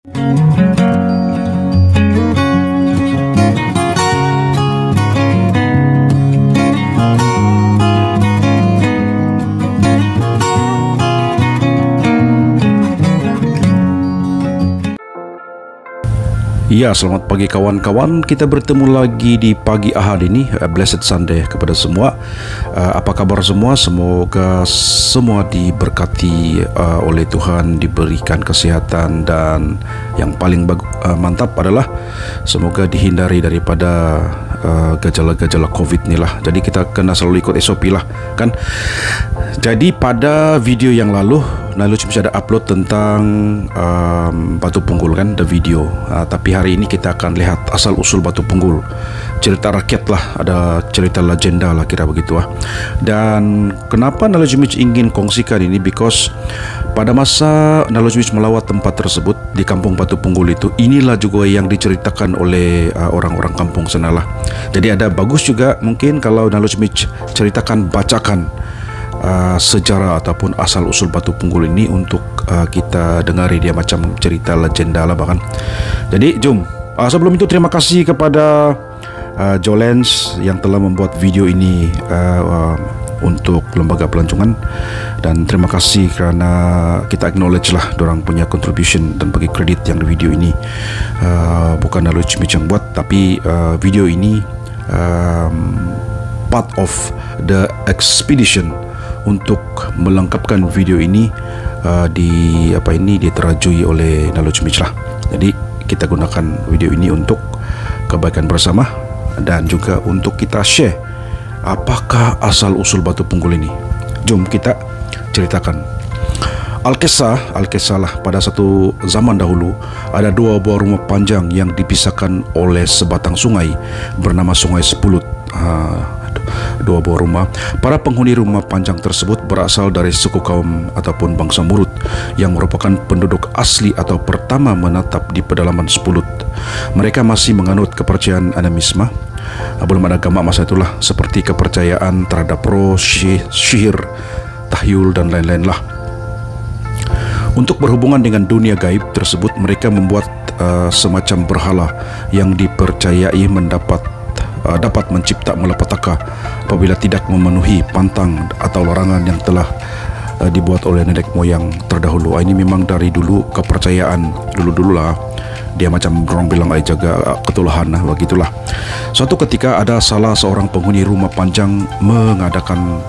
Ya, selamat pagi kawan-kawan. Kita bertemu lagi di pagi Ahad ini. Blessed Sunday kepada semua. Apa kabar semua? Semoga semua diberkati oleh Tuhan, diberikan kesehatan, dan yang paling mantap adalah semoga dihindari daripada gejala-gejala COVID ni lah. Jadi kita kena selalu ikut SOP lah, kan? Jadi pada video yang lalu Knowledge Mitch ada upload tentang Batu Punggul, kan, the video. Tapi hari ini kita akan lihat asal usul Batu Punggul, cerita rakyat lah, ada cerita legenda lah, kira begitu lah. Dan kenapa Knowledge Mitch ingin kongsikan ini, because pada masa Knowledge Mitch melawat tempat tersebut di kampung Batu Punggul itu, inilah juga yang diceritakan oleh orang-orang kampung sana lah. Jadi ada bagus juga mungkin kalau Knowledge Mitch ceritakan, bacakan sejarah ataupun asal usul Batu Punggul ini untuk kita dengari dia macam cerita legenda lah bahkan. Jadi jom, sebelum itu terima kasih kepada Jolens yang telah membuat video ini untuk lembaga pelancongan, dan terima kasih kerana kita acknowledge lah dorang punya contribution dan bagi kredit yang di video ini bukan Knowledge Mitch yang buat, tapi video ini part of the expedition untuk melengkapkan video ini diterajui oleh Knowledge Mitch lah. Jadi kita gunakan video ini untuk kebaikan bersama dan juga untuk kita share apakah asal usul Batu Punggul ini. Jom kita ceritakan. Al-Kisah lah, pada satu zaman dahulu ada dua buah rumah panjang yang dipisahkan oleh sebatang sungai bernama Sungai Sepulut. Dua buah rumah. Para penghuni rumah panjang tersebut berasal dari suku kaum ataupun bangsa Murut yang merupakan penduduk asli atau pertama menetap di pedalaman Sepulut. Mereka masih menganut kepercayaan animisme. Belum ada agama masa itulah, seperti kepercayaan terhadap roh, sihir, tahyul dan lain-lain lah. Untuk berhubungan dengan dunia gaib tersebut, mereka membuat semacam berhala yang dipercayai dapat mencipta malapetaka apabila tidak memenuhi pantang atau larangan yang telah dibuat oleh nenek moyang terdahulu. Ini memang dari dulu kepercayaan dulu lah. Dia macam orang bilang jaga ketulahan lah, begitulah. Suatu ketika ada salah seorang penghuni rumah panjang mengadakan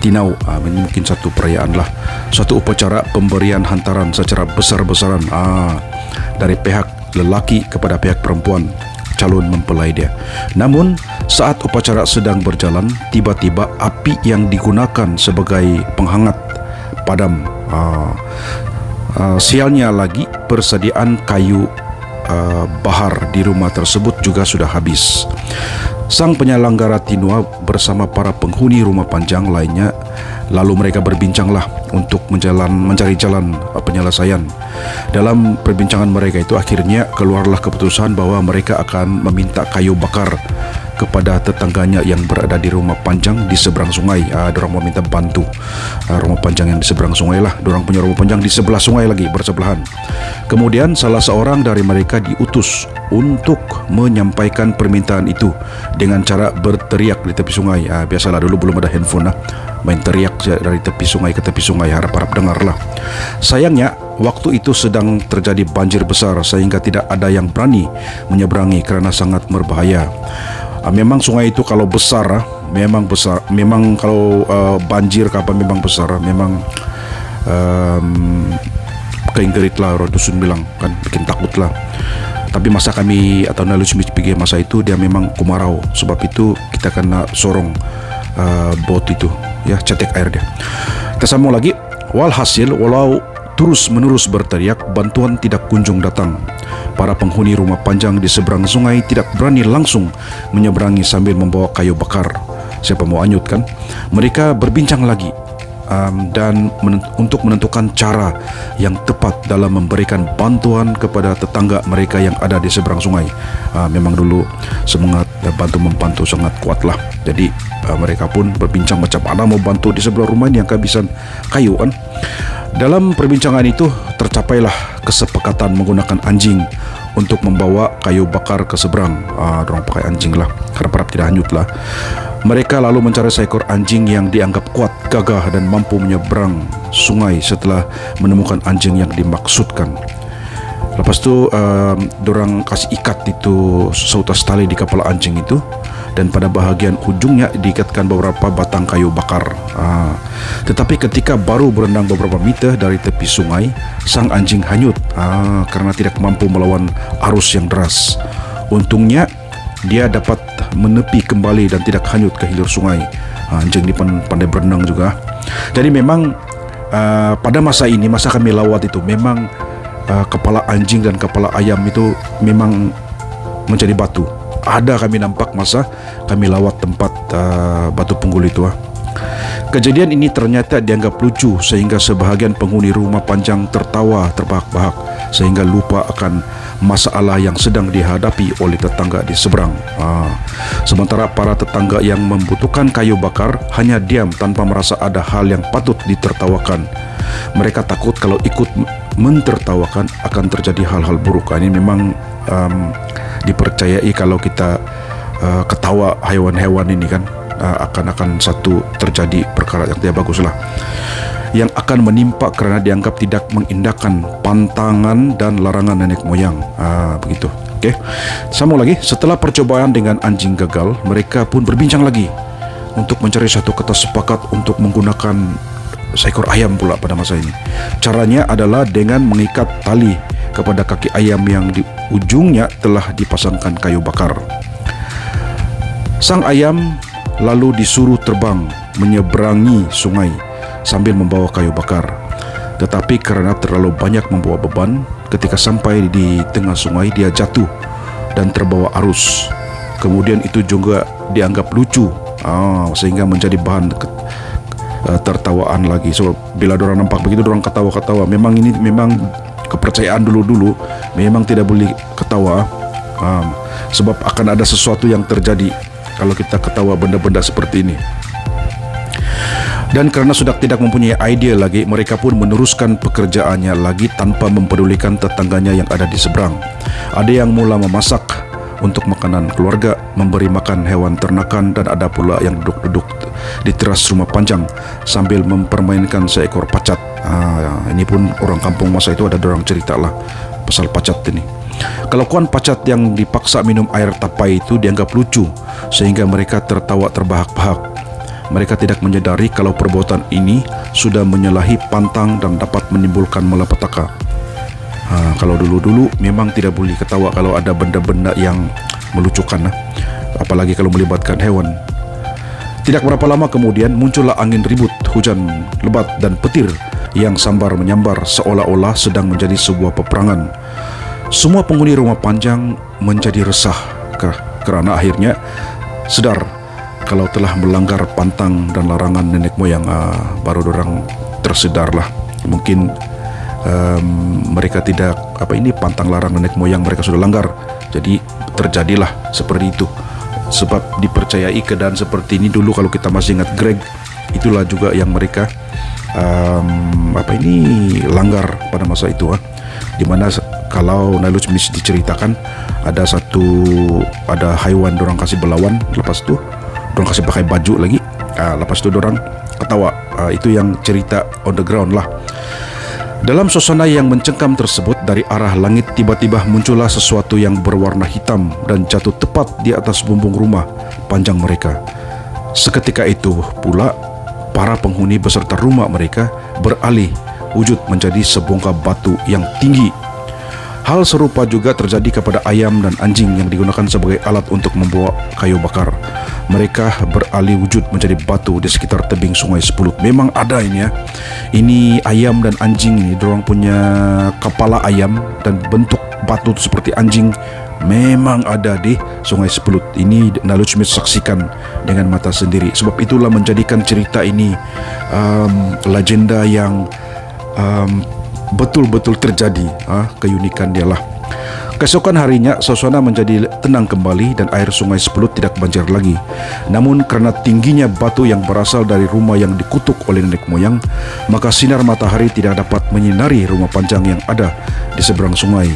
tinau, ini mungkin satu perayaan lah, suatu upacara pemberian hantaran secara besar-besaran dari pihak lelaki kepada pihak perempuan calon mempelai dia. Namun saat upacara sedang berjalan, tiba-tiba api yang digunakan sebagai penghangat padam. Sialnya lagi, persediaan kayu bahar di rumah tersebut juga sudah habis. Sang penyelenggara tinua bersama para penghuni rumah panjang lainnya, lalu mereka berbincanglah untuk mencari jalan penyelesaian. Dalam perbincangan mereka itu, akhirnya keluarlah keputusan bahwa mereka akan meminta kayu bakar kepada tetangganya yang berada di rumah panjang di seberang sungai. Dorang mau minta bantu rumah panjang yang di seberang sungai lah. Dorang punya rumah panjang di sebelah sungai lagi, bersebelahan. Kemudian salah seorang dari mereka diutus untuk menyampaikan permintaan itu dengan cara berteriak di tepi sungai. Biasalah, dulu belum ada handphone lah, main teriak dari tepi sungai ke tepi sungai, harap-harap dengar lah. Sayangnya waktu itu sedang terjadi banjir besar sehingga tidak ada yang berani menyeberangi kerana sangat berbahaya. Memang sungai itu kalau besar, memang besar. Memang kalau banjir kapan memang besar, memang keinggerit lah, orang dusun bilang, kan bikin takut lah. Tapi masa kami atau Knowledge Mitch pergi masa itu, dia memang kemarau. Sebab itu kita kena sorong bot itu, ya, cetek air dia. Kita sambung lagi. Walhasil, walau terus-menerus berteriak, bantuan tidak kunjung datang. Para penghuni rumah panjang di seberang sungai tidak berani langsung menyeberangi sambil membawa kayu bakar. Siapa mau anyut, kan? Mereka berbincang lagi dan untuk menentukan cara yang tepat dalam memberikan bantuan kepada tetangga mereka yang ada di seberang sungai. Memang dulu semangat bantu-membantu sangat kuatlah. Jadi mereka pun berbincang macam mana mau bantu di sebelah rumah ini yang kehabisan kayu, kan. Dalam perbincangan itu tercapailah kesepakatan menggunakan anjing untuk membawa kayu bakar ke seberang. Dorang pakai anjing lah, harap-harap tidak hanyut lah. Mereka lalu mencari seekor anjing yang dianggap kuat, gagah dan mampu menyeberang sungai setelah menemukan anjing yang dimaksudkan. Lepas tu dorang kasih ikat itu seutas tali di kepala anjing itu, dan pada bahagian ujungnya diikatkan beberapa batang kayu bakar. Tetapi ketika baru berenang beberapa meter dari tepi sungai, sang anjing hanyut karena tidak mampu melawan arus yang deras. Untungnya dia dapat menepi kembali dan tidak hanyut ke hilir sungai. Anjing ini pandai berenang juga. Jadi memang pada masa ini, masa kami lawat itu, memang kepala anjing dan kepala ayam itu memang menjadi batu. Ada kami nampak masa kami lawat tempat Batu Punggul itu. Kejadian ini ternyata dianggap lucu sehingga sebahagian penghuni rumah panjang tertawa terbahak-bahak sehingga lupa akan masalah yang sedang dihadapi oleh tetangga di seberang. Sementara para tetangga yang membutuhkan kayu bakar hanya diam tanpa merasa ada hal yang patut ditertawakan. Mereka takut kalau ikut mentertawakan akan terjadi hal-hal buruk. Ini memang dipercayai kalau kita ketawa hewan-hewan ini kan akan satu terjadi perkara yang tidak bagus lah, yang akan menimpa karena dianggap tidak mengindahkan pantangan dan larangan nenek moyang. Begitu. Okey. Sambung lagi. Setelah percobaan dengan anjing gagal, mereka pun berbincang lagi untuk mencari satu kata sepakat untuk menggunakan seekor ayam pula pada masa ini. Caranya adalah dengan mengikat tali kepada kaki ayam yang di ujungnya telah dipasangkan kayu bakar. Sang ayam lalu disuruh terbang menyeberangi sungai sambil membawa kayu bakar. Tetapi karena terlalu banyak membawa beban, ketika sampai di tengah sungai dia jatuh dan terbawa arus. Kemudian itu juga dianggap lucu, sehingga menjadi bahan tertawaan lagi. So bila dorang nampak begitu, dorang ketawa-ketawa. Memang ini memang kepercayaan dulu-dulu, memang tidak boleh ketawa, sebab akan ada sesuatu yang terjadi kalau kita ketawa benda-benda seperti ini. Dan karena sudah tidak mempunyai idea lagi, mereka pun meneruskan pekerjaannya lagi tanpa mempedulikan tetangganya yang ada di seberang. Ada yang mula memasak untuk makanan keluarga, memberi makan hewan ternakan, dan ada pula yang duduk-duduk di teras rumah panjang sambil mempermainkan seekor pacat. Ini pun orang kampung masa itu ada orang cerita lah pasal pacat ini. Kelakuan pacat yang dipaksa minum air tapai itu dianggap lucu sehingga mereka tertawa terbahak-bahak. Mereka tidak menyadari kalau perbuatan ini sudah menyalahi pantang dan dapat menimbulkan malapetaka. Kalau dulu-dulu memang tidak boleh ketawa kalau ada benda-benda yang melucukan, apalagi kalau melibatkan hewan. Tidak berapa lama kemudian muncullah angin ribut, hujan lebat dan petir yang sambar menyambar seolah-olah sedang menjadi sebuah peperangan. Semua penghuni rumah panjang menjadi resah kerana akhirnya sedar kalau telah melanggar pantang dan larangan nenek moyang. Baru orang tersedarlah. Mungkin mereka tidak pantang larang nenek moyang mereka sudah langgar. Jadi terjadilah seperti itu. Sebab dipercayai keadaan seperti ini dulu, kalau kita masih ingat Greg, itulah juga yang mereka langgar pada masa itu, di mana kalau Nailul Smith diceritakan ada haiwan dorang kasih berlawan, lepas tu dorang kasih pakai baju lagi, lepas tu dorang ketawa. Itu yang cerita on the ground lah. Dalam suasana yang mencengkam tersebut, dari arah langit tiba-tiba muncullah sesuatu yang berwarna hitam dan jatuh tepat di atas bumbung rumah panjang mereka. Seketika itu pula para penghuni beserta rumah mereka beralih wujud menjadi sebongkah batu yang tinggi. Hal serupa juga terjadi kepada ayam dan anjing yang digunakan sebagai alat untuk membawa kayu bakar. Mereka beralih wujud menjadi batu di sekitar tebing sungai Sepulut. Memang ada ini ya. Ini ayam dan anjing ini, dorang punya kepala ayam dan bentuk batu seperti anjing memang ada di sungai Sepulut. Ini Nailul Smith saksikan dengan mata sendiri. Sebab itulah menjadikan cerita ini legenda yang betul-betul terjadi. Keunikan dia lah. Keesokan harinya, suasana menjadi tenang kembali dan air sungai Sepelut tidak banjir lagi. Namun karena tingginya batu yang berasal dari rumah yang dikutuk oleh nenek moyang, maka sinar matahari tidak dapat menyinari rumah panjang yang ada di seberang sungai.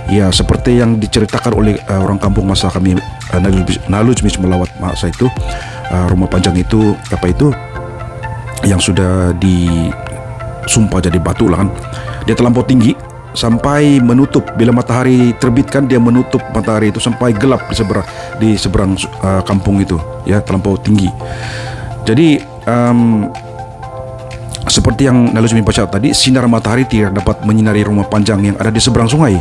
Ya, seperti yang diceritakan oleh orang kampung masa kami Naluj Mitch melawat masa itu, rumah panjang itu yang sudah disumpah jadi batu lah kan. Dia terlampau tinggi sampai menutup, bila matahari terbit kan dia menutup matahari itu sampai gelap di seberang kampung itu, ya, terlampau tinggi. Jadi seperti yang Naluj Mitch baca tadi, sinar matahari tidak dapat menyinari rumah panjang yang ada di seberang sungai.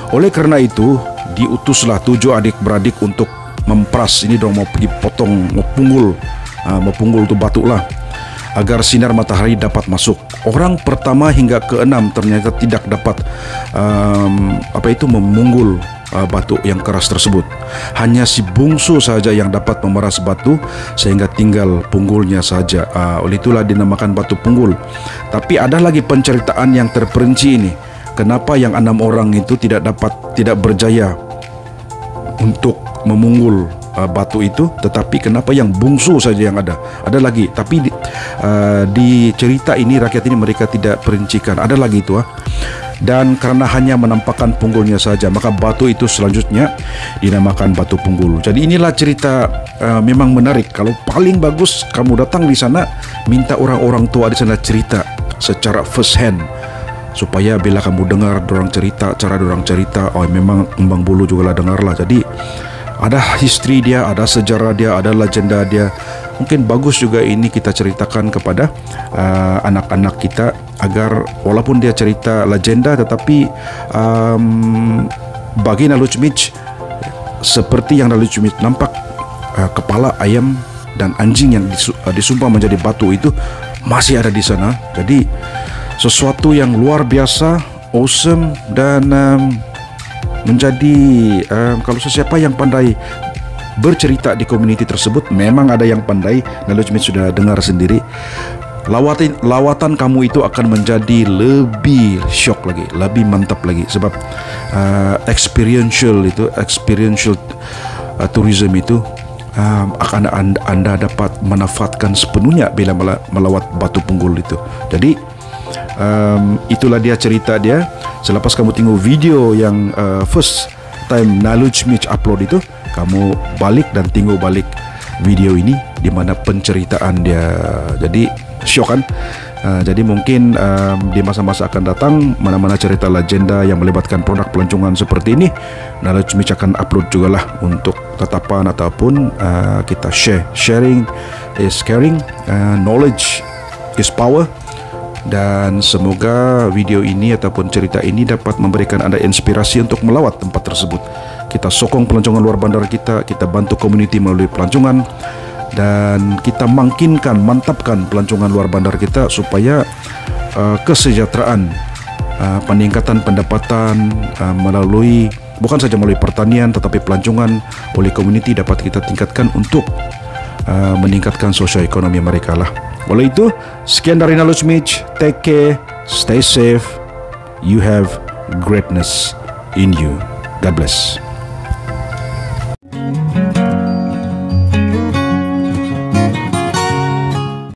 Oleh karena itu diutuslah 7 adik-beradik untuk memperas, ini dong, mau pergi potong, mau punggul tuh batu lah, agar sinar matahari dapat masuk. Orang pertama hingga ke-6 ternyata tidak dapat memunggul batu yang keras tersebut. Hanya si bungsu saja yang dapat memeras batu sehingga tinggal punggulnya saja. Oleh itulah dinamakan batu punggul. Tapi ada lagi penceritaan yang terperinci ini. Kenapa yang 6 orang itu tidak berjaya untuk memunggul batu itu, tetapi kenapa yang bungsu saja yang ada lagi. Tapi di cerita ini rakyat ini mereka tidak perincikan, ada lagi itu. Dan karena hanya menampakkan punggulnya saja, maka batu itu selanjutnya dinamakan batu punggul. Jadi inilah cerita, memang menarik. Kalau paling bagus kamu datang di sana, minta orang-orang tua di sana cerita secara first hand, supaya bila kamu dengar dorang cerita, cara dorang cerita, oh memang Embang Bulu juga lah dengarlah. Jadi ada history dia, ada sejarah dia, ada legenda dia. Mungkin bagus juga ini kita ceritakan kepada anak-anak kita, agar walaupun dia cerita legenda, tetapi bagi Naluj Mitch, seperti yang Naluj Mitch nampak, kepala ayam dan anjing yang disumpah menjadi batu itu masih ada di sana. Jadi sesuatu yang luar biasa, awesome, dan menjadi kalau sesiapa yang pandai bercerita di komuniti tersebut, memang ada yang pandai. Naluj Mitch sudah dengar sendiri. Lawatan kamu itu akan menjadi lebih syok lagi, lebih mantap lagi, sebab experiential tourism itu akan anda dapat menafatkan sepenuhnya bila melawat batu punggul itu. Jadi itulah dia cerita dia. Selepas kamu tengok video yang first time Naluj Mitch upload itu, kamu balik dan tengok balik video ini di mana penceritaan dia. Jadi syok kan? Jadi mungkin di masa-masa akan datang, mana-mana cerita legenda yang melibatkan produk pelancongan seperti ini, Naluj Mitch akan upload juga lah untuk tatapan ataupun kita sharing is caring, knowledge is power. Dan semoga video ini ataupun cerita ini dapat memberikan anda inspirasi untuk melawat tempat tersebut. Kita sokong pelancongan luar bandar kita bantu komuniti melalui pelancongan, dan kita mantapkan pelancongan luar bandar kita supaya kesejahteraan, peningkatan pendapatan bukan saja melalui pertanian, tetapi pelancongan oleh komuniti dapat kita tingkatkan untuk meningkatkan sosioekonomi mereka lah. Oleh itu, sekian dari Naluj Mitch. Take care, stay safe. You have greatness in you. God bless.